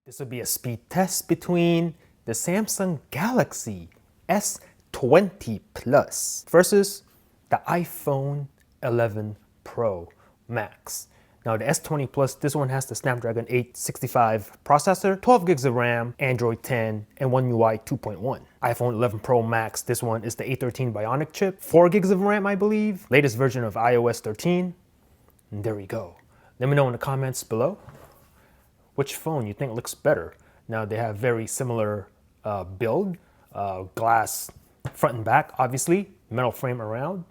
This will be a speed test between the Samsung Galaxy S20 Plus versus the iPhone 11 Pro Max. Now the S20 Plus, this one has the Snapdragon 865 processor, 12 gigs of RAM, Android 10, and One UI 2.1. iPhone 11 Pro Max, this one is the A13 Bionic chip, 4 gigs of RAM I believe, latest version of iOS 13, and there we go. Let me know in the comments below which phone you think looks better. Now they have very similar build, glass front and back, obviously, metal frame around.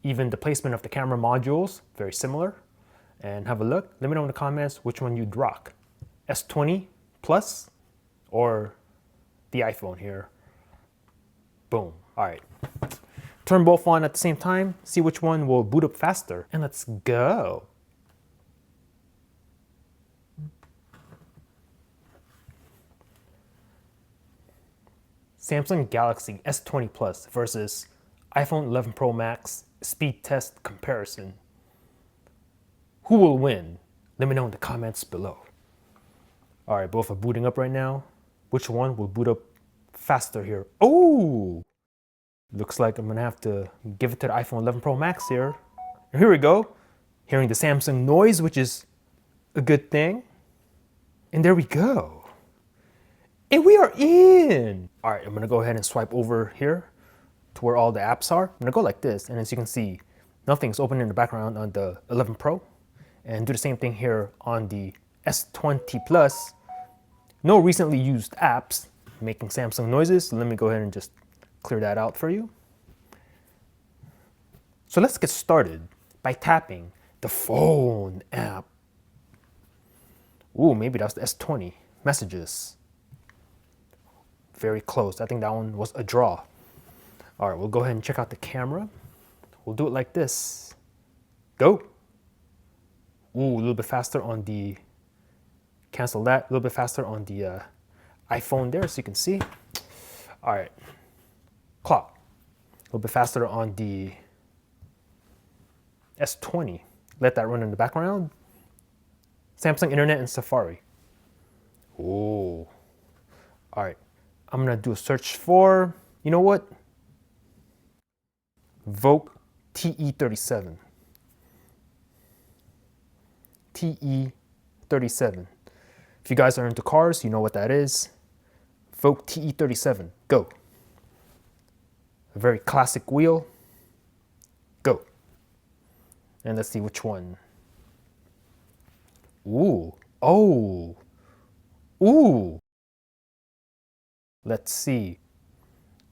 Even the placement of the camera modules, very similar. And have a look. Let me know in the comments which one you'd rock. S20 Plus or the iPhone here. Boom. All right. Turn both on at the same time, see which one will boot up faster, and let's go. Samsung Galaxy S20 Plus versus iPhone 11 Pro Max speed test comparison. Who will win? Let me know in the comments below. All right, both are booting up right now. Which one will boot up faster here? Oh, looks like I'm gonna have to give it to the iPhone 11 Pro Max here. And here we go. Hearing the Samsung noise, which is a good thing. And there we go. And we are in. All right, I'm gonna go ahead and swipe over here to where all the apps are. I'm gonna go like this, and as you can see, nothing's open in the background on the 11 Pro. And do the same thing here on the S20 Plus. No recently used apps making Samsung noises. So let me go ahead and just clear that out for you. So let's get started by tapping the phone app. Ooh, maybe that's the S20 messages. Very close. I think that one was a draw. All right, we'll go ahead and check out the camera. We'll do it like this. Go. Ooh, a little bit faster on the, cancel that, a little bit faster on the iPhone there, so you can see. All right, clock, a little bit faster on the S20. Let that run in the background. Samsung Internet and Safari. Ooh, all right, I'm gonna do a search for, you know what? Voke TE37. TE37. If you guys are into cars, you know what that is. Voke TE37. Go. A very classic wheel. Go. And let's see which one. Ooh. Oh. Ooh. Let's see.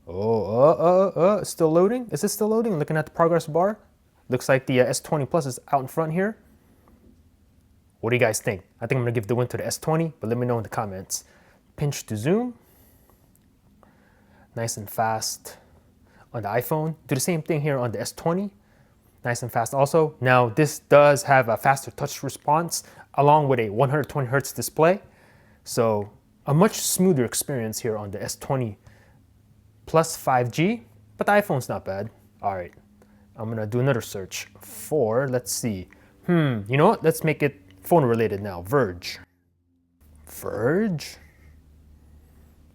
Oh, still loading? Is it still loading? Looking at the progress bar. Looks like the S20 Plus is out in front here. What do you guys think? I think I'm gonna give the win to the S20, but let me know in the comments. Pinch to zoom. Nice and fast on the iPhone. Do the same thing here on the S20. Nice and fast also. Now this does have a faster touch response along with a 120 Hz display. So a much smoother experience here on the S20 Plus 5G, but the iPhone's not bad. All right, I'm gonna do another search for, let's see. You know what? Let's make it phone related now. Verge. Verge.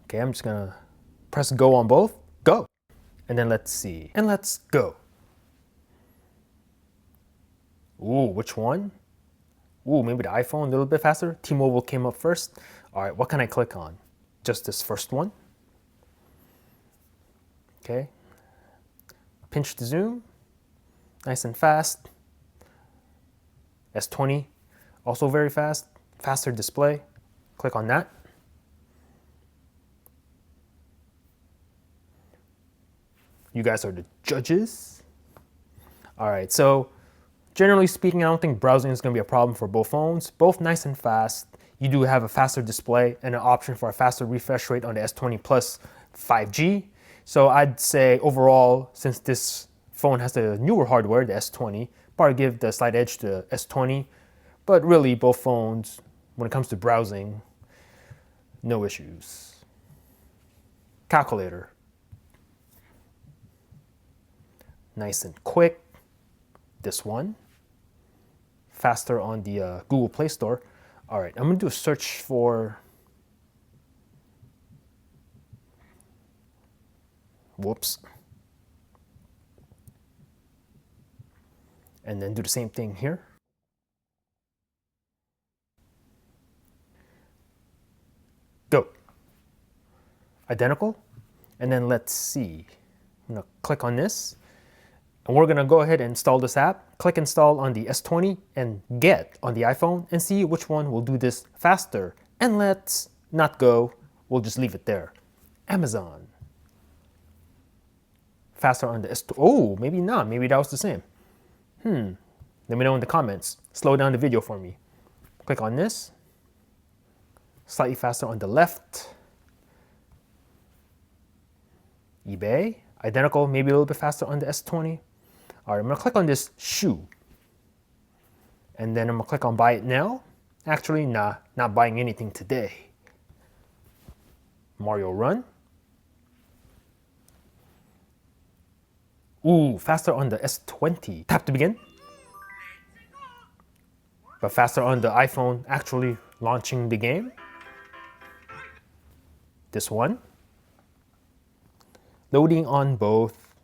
Okay, I'm just gonna press go on both. Go. And then let's see. And let's go. Ooh, which one? Ooh, maybe the iPhone a little bit faster. T-Mobile came up first. All right, what can I click on? Just this first one. Okay. Pinch to zoom. Nice and fast. S20. Also very fast, faster display. Click on that. You guys are the judges. All right, so generally speaking, I don't think browsing is gonna be a problem for both phones. Both nice and fast. You do have a faster display and an option for a faster refresh rate on the S20 Plus 5G. So I'd say overall, since this phone has the newer hardware, the S20, probably give the slight edge to S20. But really, both phones, when it comes to browsing, no issues. Calculator. Nice and quick. This one. Faster on the Google Play Store. All right, I'm gonna do a search for Whoops. And then do the same thing here. Go. Identical. And then let's see. I'm gonna click on this. And we're gonna go ahead and install this app. Click install on the S20 and get on the iPhone and see which one will do this faster. And let's not go. We'll just leave it there. Amazon. Faster on the S20. Oh, maybe not. Maybe that was the same. Let me know in the comments. Slow down the video for me. Click on this. Slightly faster on the left. eBay. Identical, maybe a little bit faster on the S20. All right, I'm gonna click on this shoe. And then I'm gonna click on buy it now. Actually, nah, not buying anything today. Mario Run. Ooh, faster on the S20. Tap to begin. But faster on the iPhone actually launching the game. This one. Loading on both.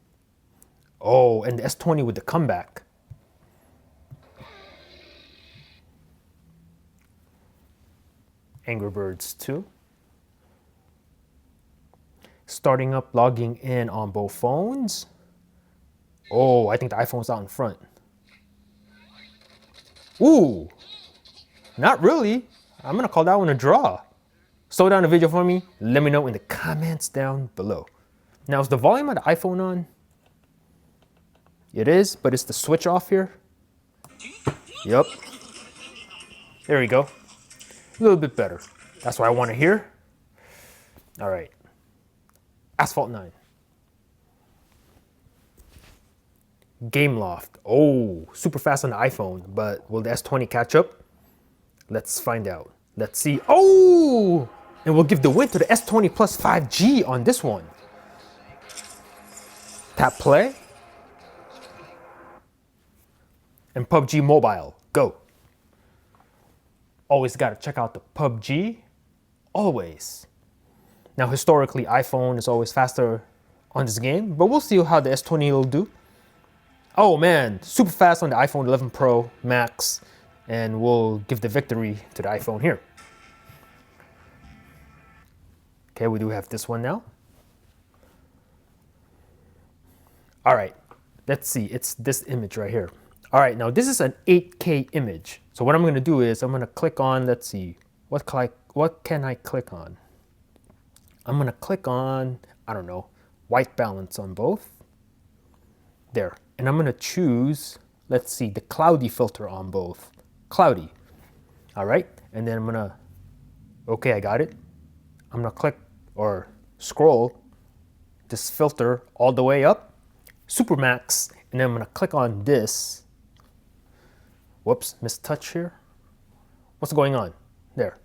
Oh, and the S20 with the comeback. Angry Birds 2. Starting up, logging in on both phones. Oh, I think the iPhone's out in front. Ooh, not really. I'm gonna call that one a draw. Slow down the video for me. Let me know in the comments down below. Now, is the volume of the iPhone on? It is, but it's the switch off here. Yep. There we go. A little bit better. That's what I want to hear. All right. Asphalt 9. Game Loft. Oh, super fast on the iPhone, but will the S20 catch up? Let's find out. Let's see. Oh, and we'll give the win to the S20 Plus 5G on this one. Tap play. And PUBG Mobile, go. Always got to check out the PUBG. Always. Now, historically, iPhone is always faster on this game, but we'll see how the S20 will do. Oh man, super fast on the iPhone 11 Pro Max, and we'll give the victory to the iPhone here. Okay, we do have this one now. All right, let's see, it's this image right here. All right, now this is an 8K image. So what I'm gonna do is I'm gonna click on, let's see, what can I click on? I'm gonna click on, I don't know, white balance on both. There, and I'm gonna choose, let's see, the cloudy filter on both. Cloudy, all right? And then I'm gonna, okay, I got it. I'm gonna click or scroll this filter all the way up, Super Max, and then I'm gonna click on this. Whoops, missed touch here. What's going on? There.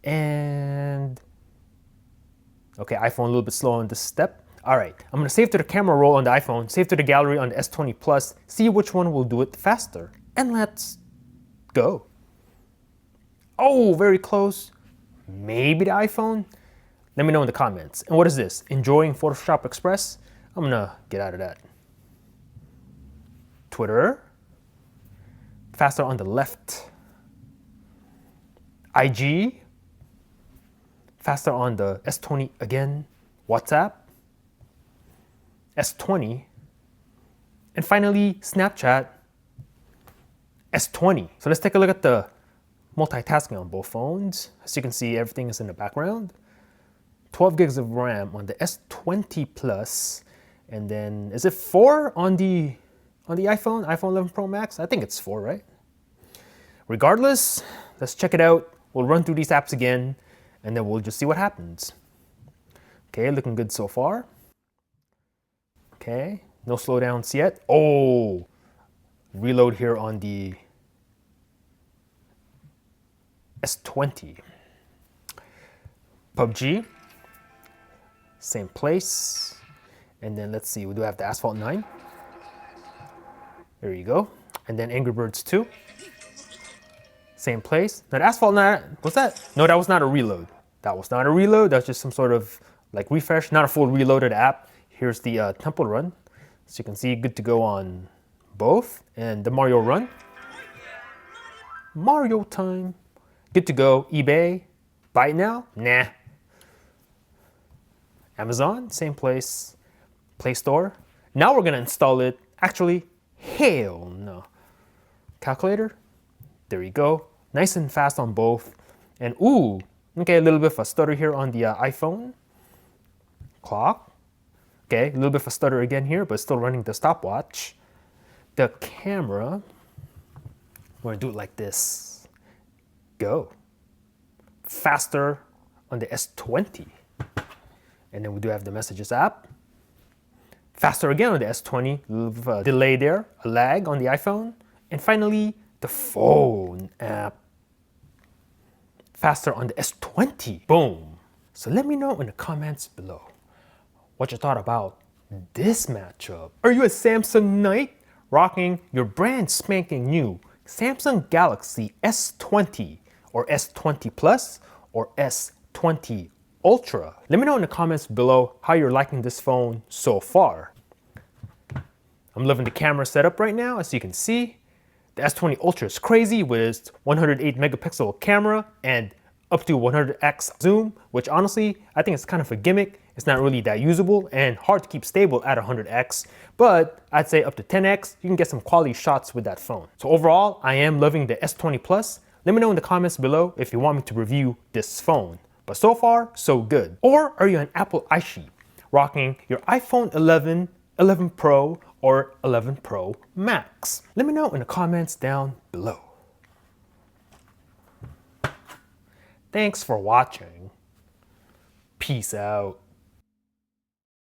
And, okay, iPhone a little bit slow on this step. All right, I'm gonna save to the camera roll on the iPhone, save to the gallery on the S20 Plus, see which one will do it faster. And let's go. Oh, very close. Maybe the iPhone? Let me know in the comments. And what is this? Enjoying Photoshop Express? I'm gonna get out of that. Twitter. Faster on the left. IG. Faster on the S20 again. WhatsApp. S20. And finally, Snapchat. S20. So let's take a look at the multitasking on both phones. As you can see, everything is in the background. 12 gigs of RAM on the S20 Plus. And then, is it 4 on the iPhone 11 Pro Max? I think it's 4, right? Regardless, let's check it out. We'll run through these apps again, and then we'll just see what happens. Okay, looking good so far. Okay, no slowdowns yet. Oh, reload here on the S20. PUBG, same place. And then let's see, we do have the Asphalt 9. There you go. And then Angry Birds 2. Same place. Now the Asphalt 9, was that? No, that was not a reload. That was not a reload. That's just some sort of like refresh, not a full reloaded app. Here's the Temple Run. So you can see, good to go on both. And the Mario Run. Mario time. Good to go. eBay. Buy it now? Nah. Amazon, same place. Play Store. Now we're gonna install it. Actually, hell no. Calculator. There you go. Nice and fast on both. And ooh, okay, a little bit of a stutter here on the iPhone. Clock. Okay, a little bit of a stutter again here, but still running the stopwatch. The camera. We're gonna do it like this. Go. Faster on the S20. And then we do have the Messages app. Faster again on the S20, a little bit of a delay there, a lag on the iPhone. And finally, the Phone app. Faster on the S20, boom. So let me know in the comments below what you thought about this matchup. Are you a Samsung Knight rocking your brand spanking new Samsung Galaxy S20 or S20 Plus or S20 Ultra? Let me know in the comments below how you're liking this phone so far. I'm loving the camera setup right now, as you can see. The S20 Ultra is crazy with its 108 megapixel camera and up to 100x zoom, which honestly, I think it's kind of a gimmick. It's not really that usable and hard to keep stable at 100x, but I'd say up to 10x, you can get some quality shots with that phone. So overall, I am loving the S20 Plus. Let me know in the comments below if you want me to review this phone. But so far, so good. Or are you an Apple iSheep rocking your iPhone 11, 11 Pro, or 11 Pro Max? Let me know in the comments down below. Thanks for watching. Peace out.